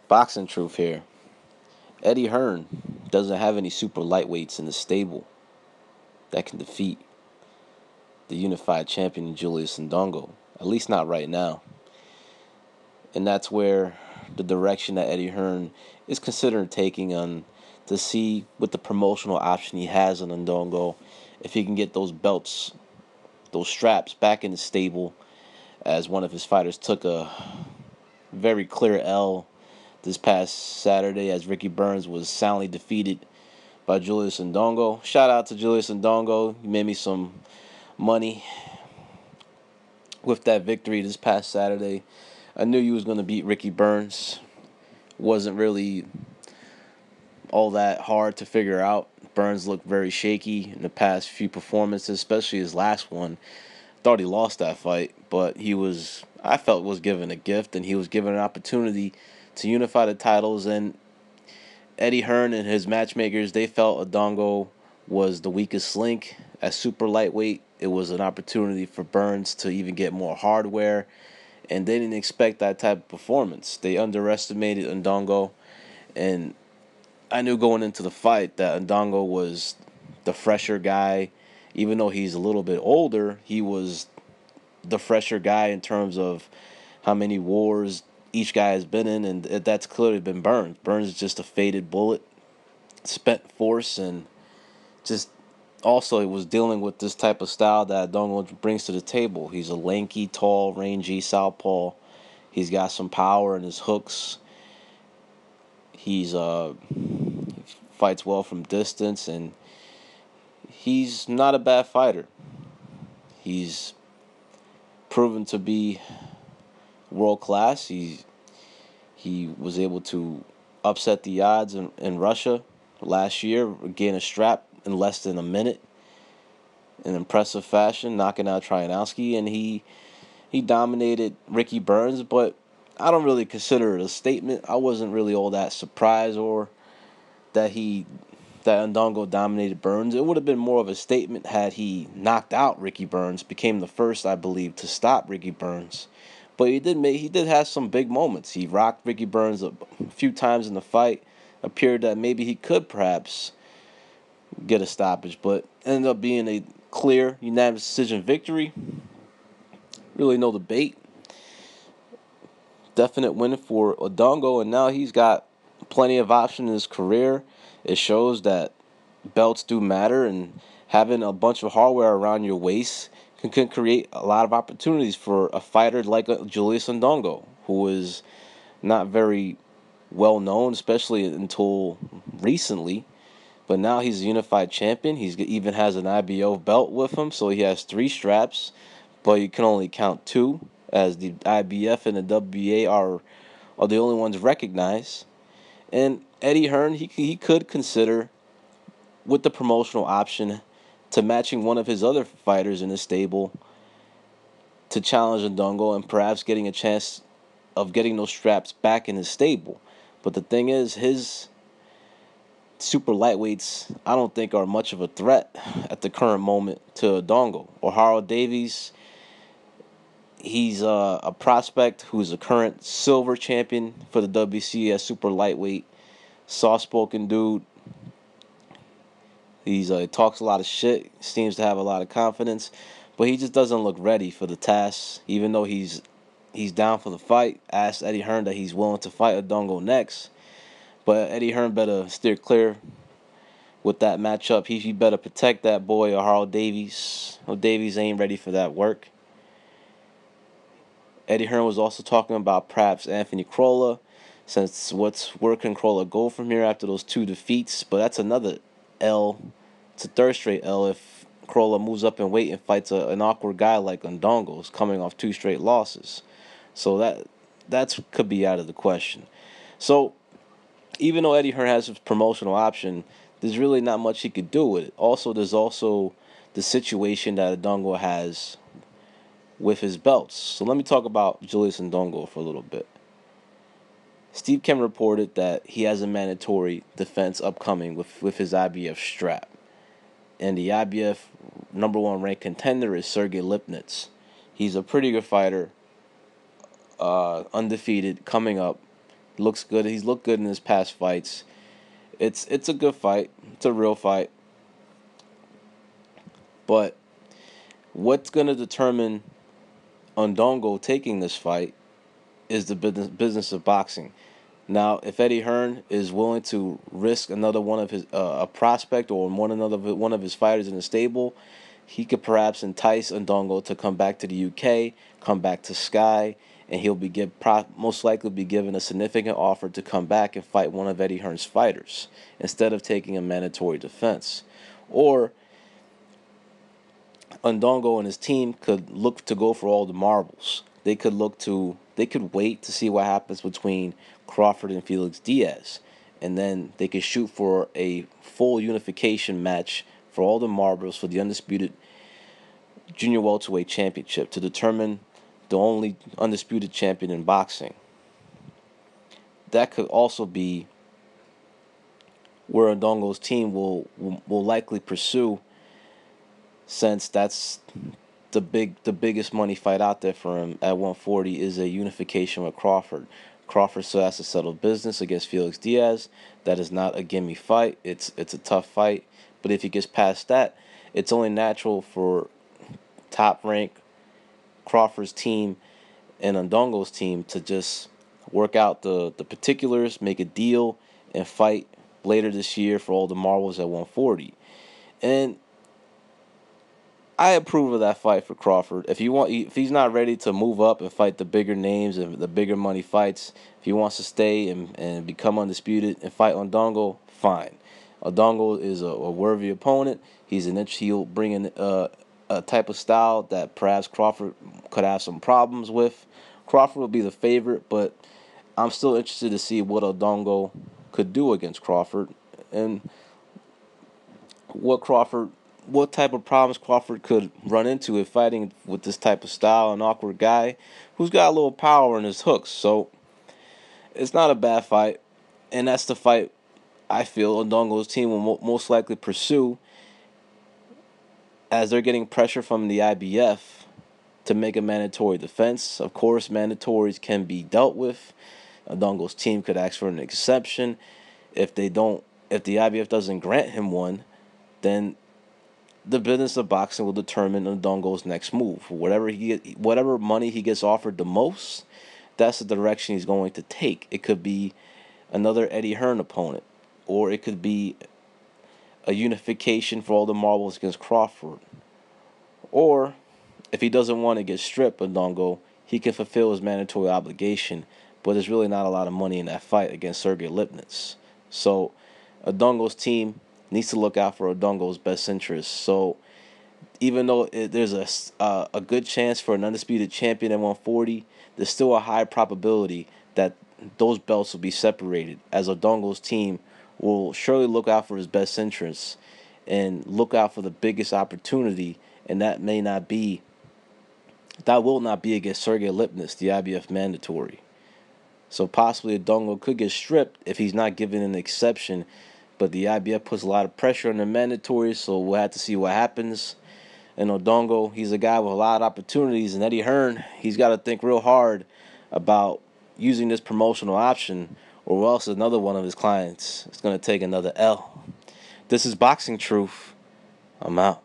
Boxing truth here. Eddie Hearn doesn't have any super lightweights in the stable that can defeat the unified champion Julius Indongo. At least not right now. And that's where the direction that Eddie Hearn is considering taking on to see with the promotional option he has on Ndongo if he can get those belts, those straps back in the stable as one of his fighters took a very clear L this past Saturday as Ricky Burns was soundly defeated by Julius Indongo. Shout out to Julius Indongo. He made me some money with that victory this past Saturday. I knew you was going to beat Ricky Burns. Wasn't really all that hard to figure out. Burns looked very shaky in the past few performances, especially his last one. Thought he lost that fight, but I felt was given a gift and he was given an opportunity to unify the titles. And Eddie Hearn and his matchmakers, they felt Odongo was the weakest link at super lightweight. It was an opportunity for Burns to even get more hardware, and they didn't expect that type of performance. They underestimated Ndongo, and I knew going into the fight that Ndongo was the fresher guy. Even though he's a little bit older, he was the fresher guy in terms of how many wars each guy has been in, and that's clearly been Burns. Burns is just a faded bullet, spent force, and just also he was dealing with this type of style that Dongo brings to the table. He's a lanky, tall, rangy southpaw. He's got some power in his hooks. He fights well from distance, and he's not a bad fighter. He's proven to be world class. He was able to upset the odds in Russia last year, gain a strap in less than a minute in impressive fashion, knocking out Tryanowski, and he dominated Ricky Burns, but I don't really consider it a statement. I wasn't really all that surprised or that Ndongo dominated Burns. It would have been more of a statement had he knocked out Ricky Burns, became the first, I believe, to stop Ricky Burns. But he did have some big moments. He rocked Ricky Burns a few times in the fight. Appeared that maybe he could perhaps get a stoppage, but ended up being a clear unanimous decision victory. Really no debate. Definite win for Odongo, and now he's got plenty of options in his career. It shows that belts do matter, and having a bunch of hardware around your waist can create a lot of opportunities for a fighter like Julius Indongo, who is not very well known, especially until recently. But now he's a unified champion. He even has an IBO belt with him, so he has 3 straps, but you can only count 2, as the IBF and the WBA are the only ones recognized. And Eddie Hearn, he could consider, with the promotional option, to matching one of his other fighters in the stable to challenge Ndongo and perhaps getting a chance of getting those straps back in his stable. But the thing is, his super lightweights, I don't think are much of a threat at the current moment to Ndongo. Or Harold Davies, he's a prospect who's a current silver champion for the WC as super lightweight. Soft-spoken dude. He talks a lot of shit, seems to have a lot of confidence, but he just doesn't look ready for the task. Even though he's down for the fight, asked Eddie Hearn that he's willing to fight Ndongo next. But Eddie Hearn better steer clear with that matchup. He better protect that boy, Harold Davies. Well, Davies ain't ready for that work. Eddie Hearn was also talking about perhaps Anthony Crolla, since where can Crolla go from here after those 2 defeats? But that's another L. It's a third straight L if Crolla moves up in weight and fights an awkward guy like Ndongo, who's coming off 2 straight losses. So that could be out of the question. So even though Eddie Hearn has his promotional option, there's really not much he could do with it. Also, there's also the situation that Ndongo has with his belts. So let me talk about Julius Indongo for a little bit. Steve Kim reported that he has a mandatory defense upcoming with his IBF strap. And the IBF number 1 ranked contender is Sergey Lipnitz. He's a pretty good fighter, undefeated, coming up. Looks good. He's looked good in his past fights. It's a good fight. It's a real fight. But what's gonna determine Ndongo taking this fight is the business of boxing. Now, if Eddie Hearn is willing to risk another one of his a prospect or one of his fighters in the stable, he could perhaps entice Ndongo to come back to the UK, come back to Sky, and he'll most likely be given a significant offer to come back and fight one of Eddie Hearn's fighters instead of taking a mandatory defense. Or Ndongo and his team could look to go for all the marbles. They could wait to see what happens between Crawford and Felix Diaz, and then they could shoot for a full unification match for all the marbles for the undisputed junior welterweight championship to determine the only undisputed champion in boxing. That could also be where Ndongo's team will likely pursue, since that's the biggest money fight out there for him at 140 is a unification with Crawford. Crawford still has to settle business against Felix Diaz. That is not a gimme fight. It's a tough fight. But if he gets past that, it's only natural for top rank Crawford's team and Ndongo's team to just work out the particulars, make a deal, and fight later this year for all the marbles at 140. And I approve of that fight for Crawford. If he's not ready to move up and fight the bigger names and the bigger money fights, if he wants to stay and become undisputed and fight Ndongo, fine. Ndongo is a worthy opponent. He'll bring in a type of style that perhaps Crawford could have some problems with. Crawford will be the favorite, but I'm still interested to see what Ndongo could do against Crawford and what type of problems Crawford could run into if fighting with this type of style, an awkward guy who's got a little power in his hooks. So it's not a bad fight, and that's the fight I feel Ndongo's team will most likely pursue, as they're getting pressure from the IBF to make a mandatory defense. Of course, mandatories can be dealt with. Ndongo's team could ask for an exception. If the IBF doesn't grant him one, then the business of boxing will determine Ndongo's next move. Whatever money he gets offered the most, that's the direction he's going to take. It could be another Eddie Hearn opponent, or it could be a unification for all the marbles against Crawford. Or if he doesn't want to get stripped, Ndongo, he can fulfill his mandatory obligation, but there's really not a lot of money in that fight against Sergey Lipnitz. So Ndongo's team needs to look out for Ndongo's best interests. So even though there's a good chance for an undisputed champion at 140, there's still a high probability that those belts will be separated, as Ndongo's team will surely look out for his best interests and look out for the biggest opportunity, and that will not be against Sergey Lipnitz, the IBF mandatory. So possibly Ndongo could get stripped if he's not given an exception, but the IBF puts a lot of pressure on the mandatory, so we'll have to see what happens. And Ndongo, he's a guy with a lot of opportunities, and Eddie Hearn, he's got to think real hard about using this promotional option, or else another one of his clients is going to take another L. This is Boxing Truth. I'm out.